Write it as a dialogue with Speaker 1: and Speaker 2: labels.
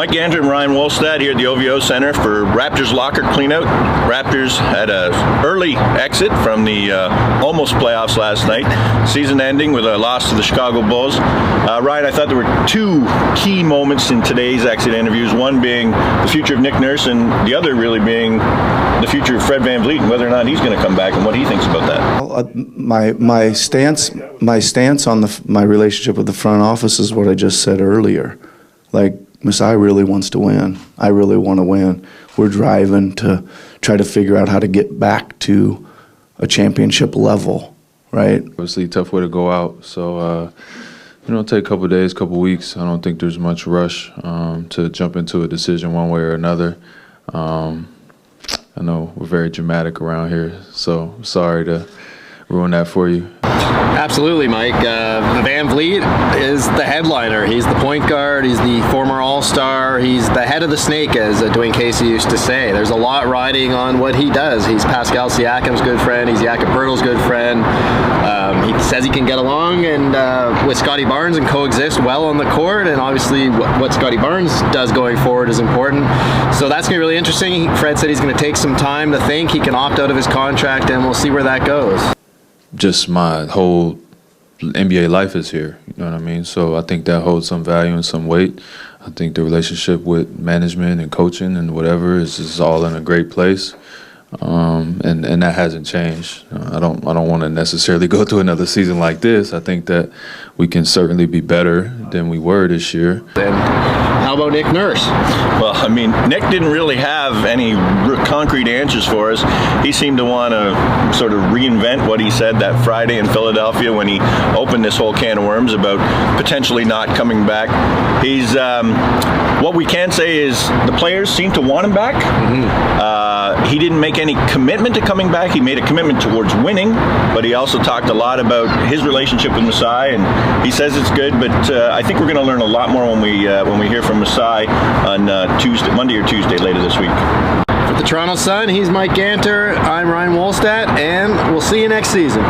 Speaker 1: Mike Ganter and Ryan Wolstat here at the OVO Center for Raptors locker cleanout. Raptors had an early exit from the almost playoffs last night. Season ending with a loss to the Chicago Bulls. Ryan, I thought there were two key moments in today's exit interviews. One being the future of Nick Nurse, and the other really being the future of Fred VanVleet and whether or not he's going to come back and what he thinks about that.
Speaker 2: Well, my stance on my relationship with the front office is what I just said earlier. Like, Masai really wants to win. I really want to win. We're driving to try to figure out how to get back to a championship level, right?
Speaker 3: Obviously, tough way to go out. So, take a couple of days, couple of weeks. I don't think there's much rush to jump into a decision one way or another. I know we're very dramatic around here, so sorry to ruin that for you.
Speaker 4: Absolutely, Mike. VanVleet is the headliner. He's the point guard. He's the former All-Star. He's the head of the snake, as Dwayne Casey used to say. There's a lot riding on what he does. He's Pascal Siakim's good friend. He's Jakob Poeltl's good friend. He says he can get along and with Scotty Barnes and coexist well on the court. And obviously, what Scotty Barnes does going forward is important. So that's going to be really interesting. Fred said he's going to take some time to think. He can opt out of his contract, and we'll see where that goes.
Speaker 3: Just my whole NBA life is here, you know what I mean? So I think that holds some value and some weight. I think the relationship with management and coaching and whatever is all in a great place, and that hasn't changed. I don't want to necessarily go through another season like this. I think that we can certainly be better than we were this year.
Speaker 4: And how about Nick Nurse?
Speaker 1: Well, I mean, Nick didn't really have any concrete answers for us. He seemed to want to sort of reinvent what he said that Friday in Philadelphia when he opened this whole can of worms about potentially not coming back. He's what we can say is the players seem to want him back. He didn't make any commitment to coming back. He made a commitment towards winning, but he also talked a lot about his relationship with Masai, and he says it's good. But I think we're going to learn a lot more when we hear from Masai on Monday or Tuesday later this week.
Speaker 4: For the Toronto Sun, he's Mike Ganter. I'm Ryan Wolstat, and we'll see you next season.